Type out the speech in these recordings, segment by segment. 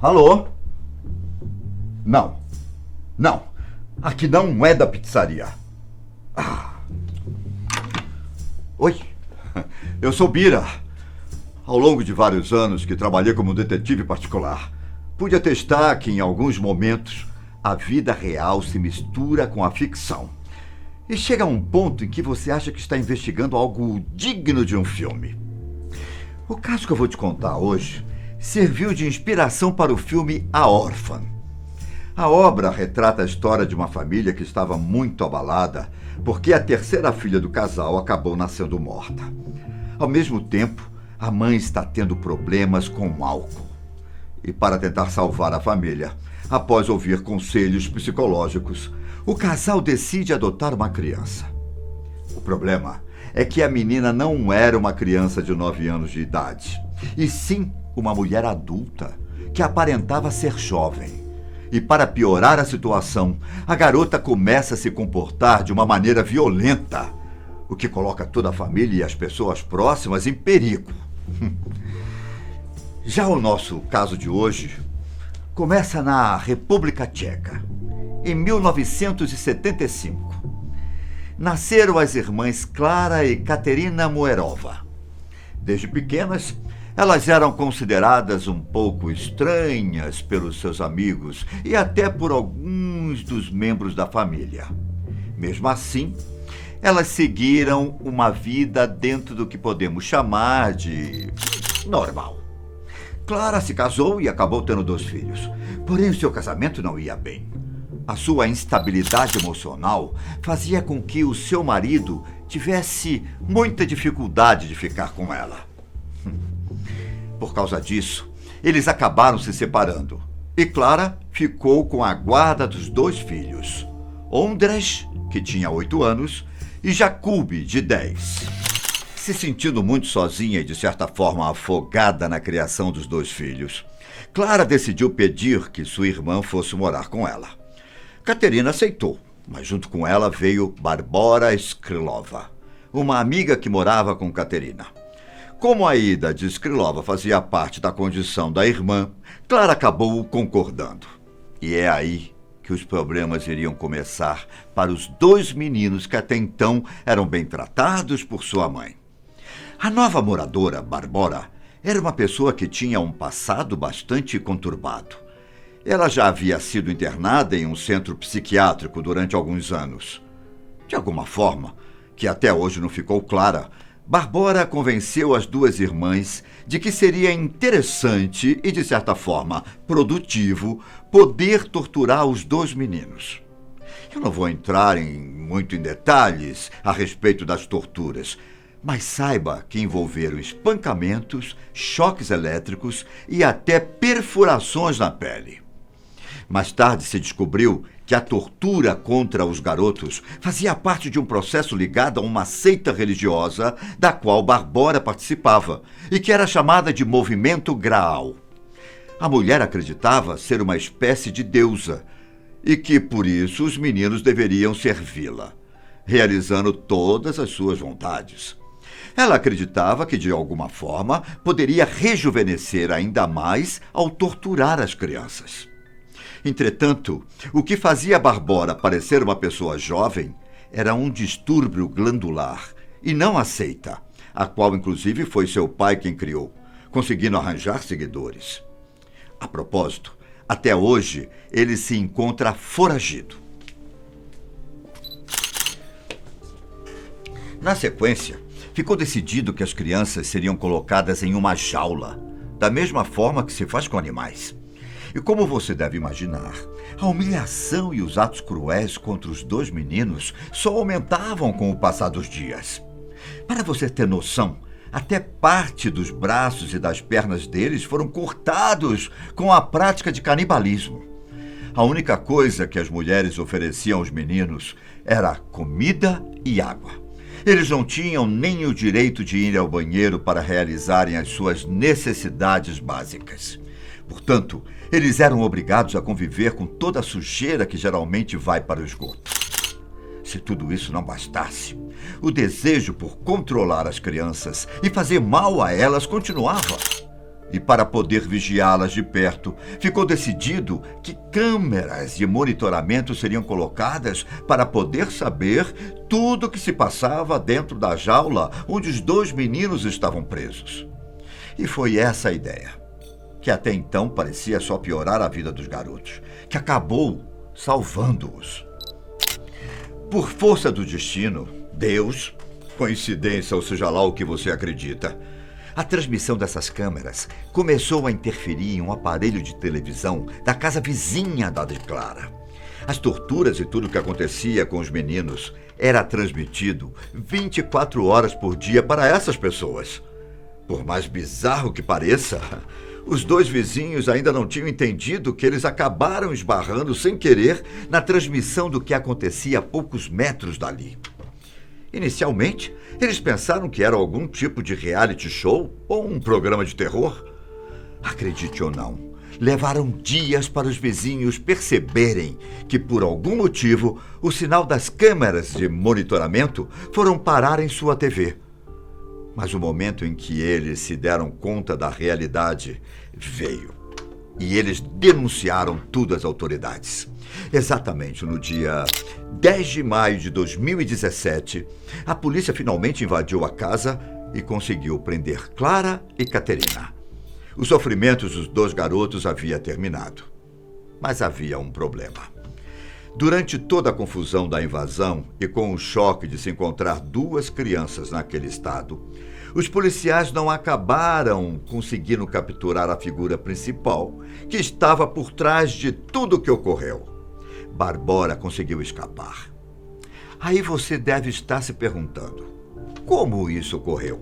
Alô? Não. Não. Aqui não é da pizzaria. Ah. Oi. Eu sou Bira. Ao longo de vários anos que trabalhei como detetive particular, pude atestar que em alguns momentos a vida real se mistura com a ficção. E chega a um ponto em que você acha que está investigando algo digno de um filme. O caso que eu vou te contar hoje serviu de inspiração para o filme A Órfã. A obra retrata a história de uma família que estava muito abalada porque a terceira filha do casal acabou nascendo morta. Ao mesmo tempo, a mãe está tendo problemas com o álcool. E para tentar salvar a família, após ouvir conselhos psicológicos, o casal decide adotar uma criança. O problema é que a menina não era uma criança de 9 anos de idade, e sim uma mulher adulta que aparentava ser jovem. E para piorar a situação, a garota começa a se comportar de uma maneira violenta, o que coloca toda a família e as pessoas próximas em perigo. Já o nosso caso de hoje começa na República Tcheca, em 1975. Nasceram as irmãs Klara e Katerina Moerova. Desde pequenas, elas eram consideradas um pouco estranhas pelos seus amigos e até por alguns dos membros da família. Mesmo assim, elas seguiram uma vida dentro do que podemos chamar de normal. Klara se casou e acabou tendo 2 filhos. Porém, o seu casamento não ia bem. A sua instabilidade emocional fazia com que o seu marido tivesse muita dificuldade de ficar com ela. Por causa disso, eles acabaram se separando. E Klara ficou com a guarda dos 2 filhos. Ondrej, que tinha 8 anos, e Jakub, de 10. Se sentindo muito sozinha e, de certa forma, afogada na criação dos 2 filhos, Klara decidiu pedir que sua irmã fosse morar com ela. Katerina aceitou, mas junto com ela veio Barbora Skrilova, uma amiga que morava com Katerina. Como a ida de Skrilova fazia parte da condição da irmã, Klara acabou concordando. E é aí que os problemas iriam começar para os 2 meninos que até então eram bem tratados por sua mãe. A nova moradora, Barbora, era uma pessoa que tinha um passado bastante conturbado. Ela já havia sido internada em um centro psiquiátrico durante alguns anos. De alguma forma, que até hoje não ficou clara, Barbora convenceu as 2 irmãs de que seria interessante e, de certa forma, produtivo poder torturar os 2 meninos. Eu não vou entrar muito em detalhes a respeito das torturas, mas saiba que envolveram espancamentos, choques elétricos e até perfurações na pele. Mais tarde se descobriu que a tortura contra os garotos fazia parte de um processo ligado a uma seita religiosa da qual Barbora participava e que era chamada de Movimento Graal. A mulher acreditava ser uma espécie de deusa e que, por isso, os meninos deveriam servi-la, realizando todas as suas vontades. Ela acreditava que, de alguma forma, poderia rejuvenescer ainda mais ao torturar as crianças. Entretanto, o que fazia Barbora parecer uma pessoa jovem era um distúrbio glandular, e não a seita, a qual inclusive foi seu pai quem criou, conseguindo arranjar seguidores. A propósito, até hoje ele se encontra foragido. Na sequência, ficou decidido que as crianças seriam colocadas em uma jaula, da mesma forma que se faz com animais. E como você deve imaginar, a humilhação e os atos cruéis contra os 2 meninos só aumentavam com o passar dos dias. Para você ter noção, até parte dos braços e das pernas deles foram cortados com a prática de canibalismo. A única coisa que as mulheres ofereciam aos meninos era comida e água. Eles não tinham nem o direito de ir ao banheiro para realizarem as suas necessidades básicas. Portanto, eles eram obrigados a conviver com toda a sujeira que geralmente vai para o esgoto. Se tudo isso não bastasse, o desejo por controlar as crianças e fazer mal a elas continuava. E para poder vigiá-las de perto, ficou decidido que câmeras de monitoramento seriam colocadas para poder saber tudo o que se passava dentro da jaula onde os 2 meninos estavam presos. E foi essa a ideia, que até então parecia só piorar a vida dos garotos, que acabou salvando-os. Por força do destino, Deus, coincidência ou seja lá o que você acredita, a transmissão dessas câmeras começou a interferir em um aparelho de televisão da casa vizinha da de Clara. As torturas e tudo o que acontecia com os meninos era transmitido 24 horas por dia para essas pessoas. Por mais bizarro que pareça, os 2 vizinhos ainda não tinham entendido que eles acabaram esbarrando sem querer na transmissão do que acontecia a poucos metros dali. Inicialmente, eles pensaram que era algum tipo de reality show ou um programa de terror. Acredite ou não, levaram dias para os vizinhos perceberem que, por algum motivo, o sinal das câmeras de monitoramento foram parar em sua TV. Mas o momento em que eles se deram conta da realidade veio. E eles denunciaram tudo às autoridades. Exatamente no dia 10 de maio de 2017, a polícia finalmente invadiu a casa e conseguiu prender Clara e Caterina. Os sofrimentos dos 2 garotos havia terminado. Mas havia um problema. Durante toda a confusão da invasão e com o choque de se encontrar 2 crianças naquele estado, os policiais não acabaram conseguindo capturar a figura principal, que estava por trás de tudo o que ocorreu. Barbora conseguiu escapar. Aí você deve estar se perguntando, como isso ocorreu?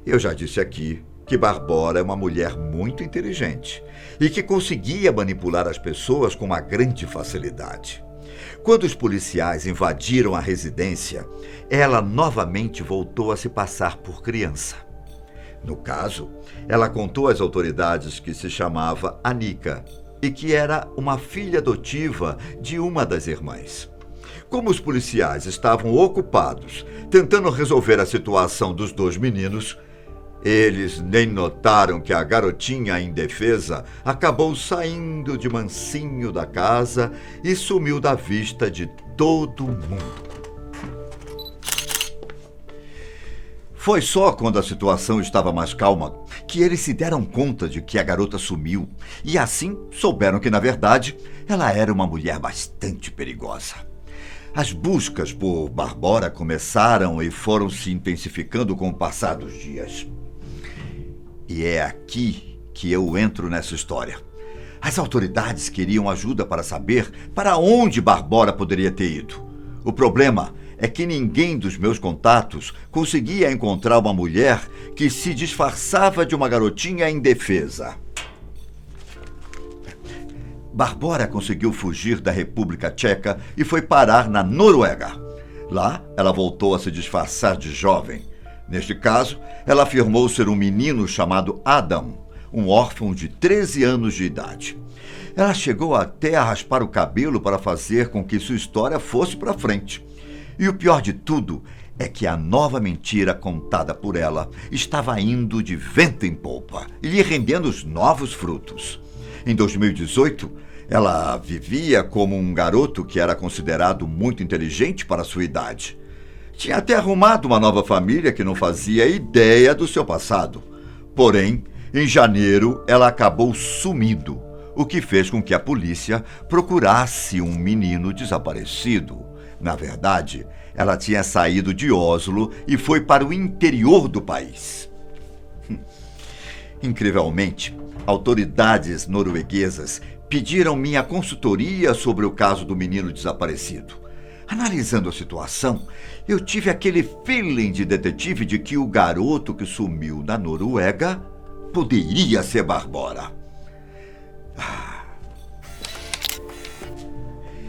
Eu já disse aqui que Barbora é uma mulher muito inteligente e que conseguia manipular as pessoas com uma grande facilidade. Quando os policiais invadiram a residência, ela novamente voltou a se passar por criança. No caso, ela contou às autoridades que se chamava Anica e que era uma filha adotiva de uma das irmãs. Como os policiais estavam ocupados tentando resolver a situação dos 2 meninos, eles nem notaram que a garotinha indefesa acabou saindo de mansinho da casa e sumiu da vista de todo mundo. Foi só quando a situação estava mais calma que eles se deram conta de que a garota sumiu e assim souberam que, na verdade, ela era uma mulher bastante perigosa. As buscas por Barbora começaram e foram se intensificando com o passar dos dias. E é aqui que eu entro nessa história. As autoridades queriam ajuda para saber para onde Barbora poderia ter ido. O problema é que ninguém dos meus contatos conseguia encontrar uma mulher que se disfarçava de uma garotinha indefesa. Barbora conseguiu fugir da República Tcheca e foi parar na Noruega. Lá, ela voltou a se disfarçar de jovem. Neste caso, ela afirmou ser um menino chamado Adam, um órfão de 13 anos de idade. Ela chegou até a raspar o cabelo para fazer com que sua história fosse para frente. E o pior de tudo é que a nova mentira contada por ela estava indo de vento em popa e lhe rendendo os novos frutos. Em 2018, ela vivia como um garoto que era considerado muito inteligente para sua idade. Tinha até arrumado uma nova família que não fazia ideia do seu passado. Porém, em janeiro, ela acabou sumindo, o que fez com que a polícia procurasse um menino desaparecido. Na verdade, ela tinha saído de Oslo e foi para o interior do país. Incrivelmente, autoridades norueguesas pediram minha consultoria sobre o caso do menino desaparecido. Analisando a situação, eu tive aquele feeling de detetive de que o garoto que sumiu na Noruega poderia ser Barbora.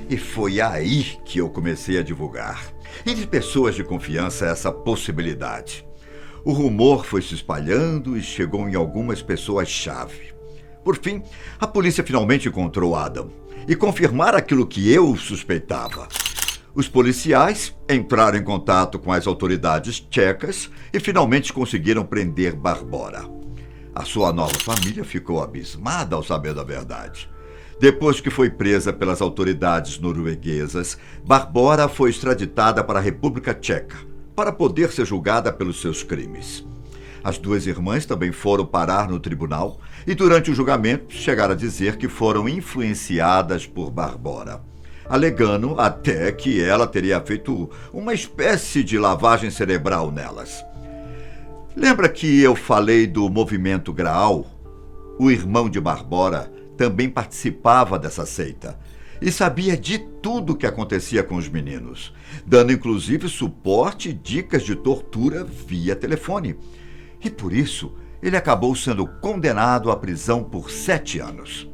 E foi aí que eu comecei a divulgar, entre pessoas de confiança, essa possibilidade. O rumor foi se espalhando e chegou em algumas pessoas-chave. Por fim, a polícia finalmente encontrou Adam e confirmaram aquilo que eu suspeitava. Os policiais entraram em contato com as autoridades tchecas e finalmente conseguiram prender Barbora. A sua nova família ficou abismada ao saber da verdade. Depois que foi presa pelas autoridades norueguesas, Barbora foi extraditada para a República Tcheca para poder ser julgada pelos seus crimes. As duas irmãs também foram parar no tribunal e, durante o julgamento, chegaram a dizer que foram influenciadas por Barbora, alegando até que ela teria feito uma espécie de lavagem cerebral nelas. Lembra que eu falei do movimento Graal? O irmão de Barbora também participava dessa seita e sabia de tudo o que acontecia com os meninos, dando inclusive suporte e dicas de tortura via telefone. E por isso, ele acabou sendo condenado à prisão por 7 anos.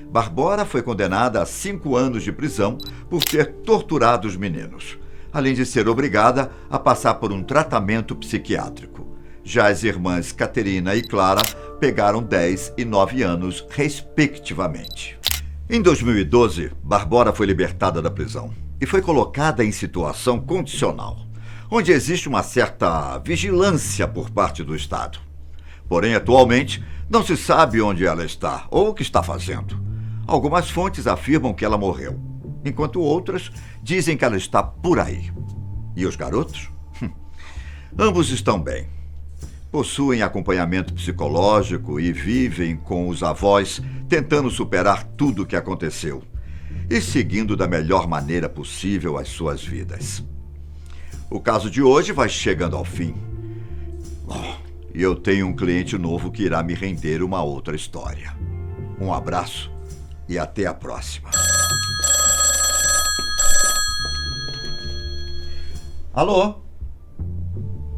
Barbora foi condenada a 5 anos de prisão por ter torturado os meninos, além de ser obrigada a passar por um tratamento psiquiátrico. Já as irmãs Caterina e Clara pegaram 10 e 9 anos, respectivamente. Em 2012, Barbora foi libertada da prisão e foi colocada em situação condicional, onde existe uma certa vigilância por parte do Estado. Porém, atualmente, não se sabe onde ela está ou o que está fazendo. Algumas fontes afirmam que ela morreu, enquanto outras dizem que ela está por aí. E os garotos? Ambos estão bem. Possuem acompanhamento psicológico e vivem com os avós tentando superar tudo o que aconteceu e seguindo da melhor maneira possível as suas vidas. O caso de hoje vai chegando ao fim. E eu tenho um cliente novo que irá me render uma outra história. Um abraço e até a próxima. Alô?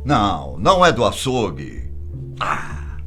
Não, não é do açougue. Ah!